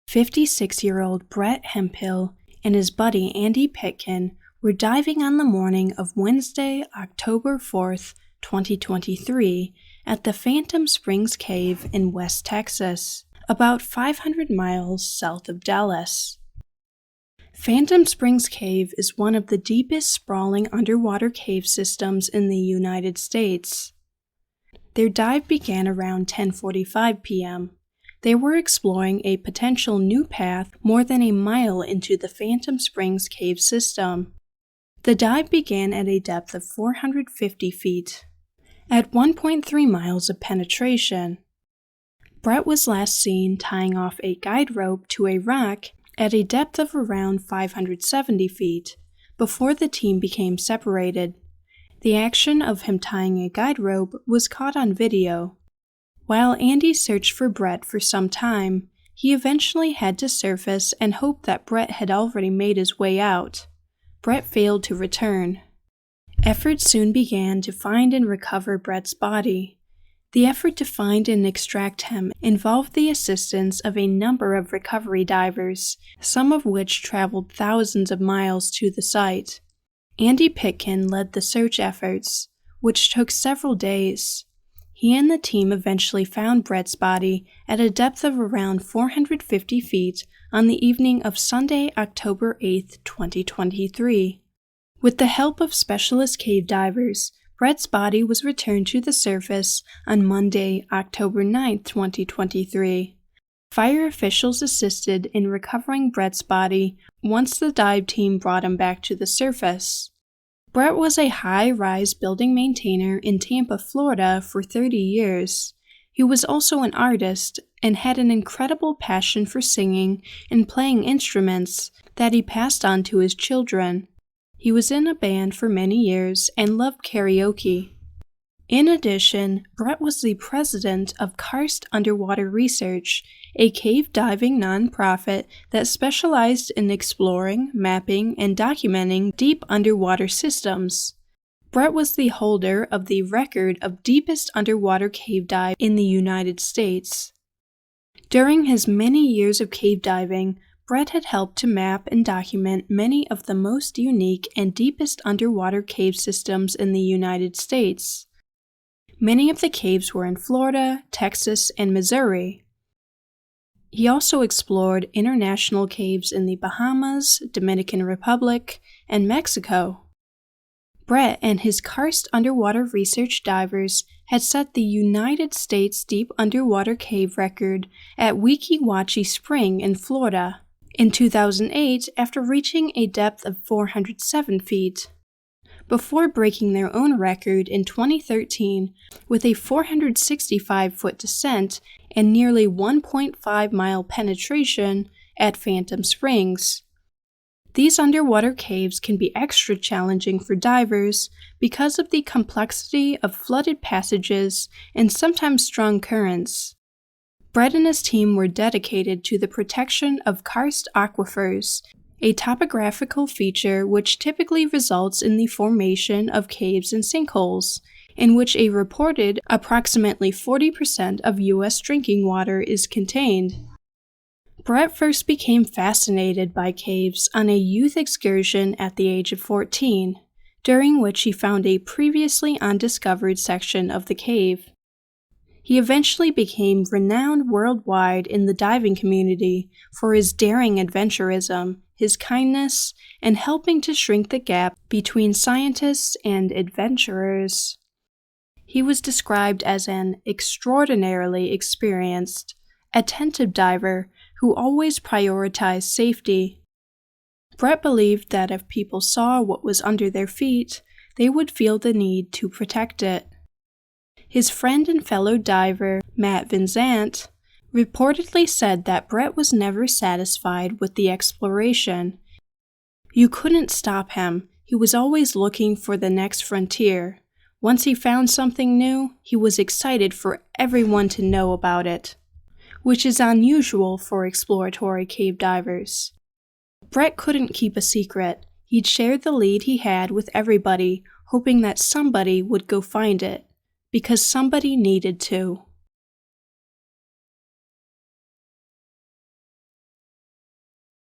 56-year-old Brett Hemphill and his buddy Andy Pitkin were diving on the morning of Wednesday, October 4th, 2023, at the Phantom Springs Cave in West Texas, about 500 miles south of Dallas. Phantom Springs Cave is one of the deepest sprawling underwater cave systems in the United States. Their dive began around 10:45 p.m. They were exploring a potential new path more than a mile into the Phantom Springs Cave system. The dive began at a depth of 450 feet, at 1.3 miles of penetration. Brett was last seen tying off a guide rope to a rock at a depth of around 570 feet, before the team became separated. The action of him tying a guide rope was caught on video. While Andy searched for Brett for some time, he eventually had to surface and hoped that Brett had already made his way out. Brett failed to return. Efforts soon began to find and recover Brett's body. The effort to find and extract him involved the assistance of a number of recovery divers, some of which traveled thousands of miles to the site. Andy Pitkin led the search efforts, which took several days. He and the team eventually found Brett's body at a depth of around 450 feet on the evening of Sunday, October 8, 2023. With the help of specialist cave divers, Brett's body was returned to the surface on Monday, October 9, 2023. Fire officials assisted in recovering Brett's body once the dive team brought him back to the surface. Brett was a high-rise building maintainer in Tampa, Florida for 30 years. He was also an artist and had an incredible passion for singing and playing instruments that he passed on to his children. He was in a band for many years and loved karaoke. In addition, Brett was the president of Karst Underwater Research, a cave diving nonprofit that specialized in exploring, mapping, and documenting deep underwater systems. Brett was the holder of the record of deepest underwater cave dive in the United States. During his many years of cave diving, Brett had helped to map and document many of the most unique and deepest underwater cave systems in the United States. Many of the caves were in Florida, Texas, and Missouri. He also explored international caves in the Bahamas, Dominican Republic, and Mexico. Brett and his Karst Underwater Research divers had set the United States deep underwater cave record at Weeki Wachee Spring in Florida in 2008 after reaching a depth of 407 feet. Before breaking their own record in 2013 with a 465-foot descent and nearly 1.5-mile penetration at Phantom Springs. These underwater caves can be extra challenging for divers because of the complexity of flooded passages and sometimes strong currents. Brett and his team were dedicated to the protection of karst aquifers, a topographical feature which typically results in the formation of caves and sinkholes, in which a reported approximately 40% of U.S. drinking water is contained. Brett first became fascinated by caves on a youth excursion at the age of 14, during which he found a previously undiscovered section of the cave. He eventually became renowned worldwide in the diving community for his daring adventurism, his kindness, and helping to shrink the gap between scientists and adventurers. He was described as an extraordinarily experienced, attentive diver who always prioritized safety. Brett believed that if people saw what was under their feet, they would feel the need to protect it. His friend and fellow diver, Matt Vincent, reportedly said that Brett was never satisfied with the exploration. You couldn't stop him. He was always looking for the next frontier. Once he found something new, he was excited for everyone to know about it, which is unusual for exploratory cave divers. Brett couldn't keep a secret. He'd shared the lead he had with everybody, hoping that somebody would go find it, because somebody needed to.